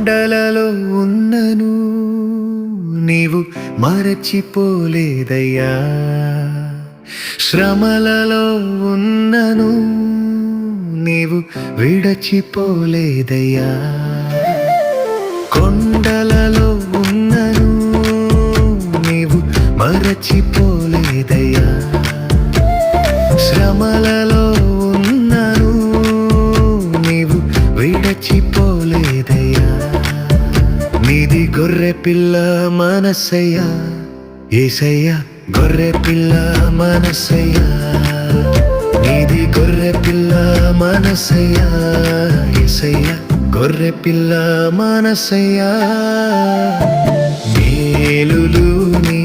కొండలలో ఉన్నను నీవు మరచిపోలేదయ్యా, శ్రమలలో ఉన్నను నీవు విడచిపోలేదయ్యా, కొండలలో ఉన్నను నీవు మరచిపోలేదయ్యా, శ్రమలలో ఉన్నను నీవు విడచిపోలేదయ్యా. నీది గొర్రె పిల్ల మనసయ్యా యేసయ్యా, గొర్రె పిల్ల మనసయ్యా, నీది గొర్రె పిల్ల మనసయ్యా యేసయ్యా, గొర్రె పిల్ల మనసయ్యా. మేలులు నీ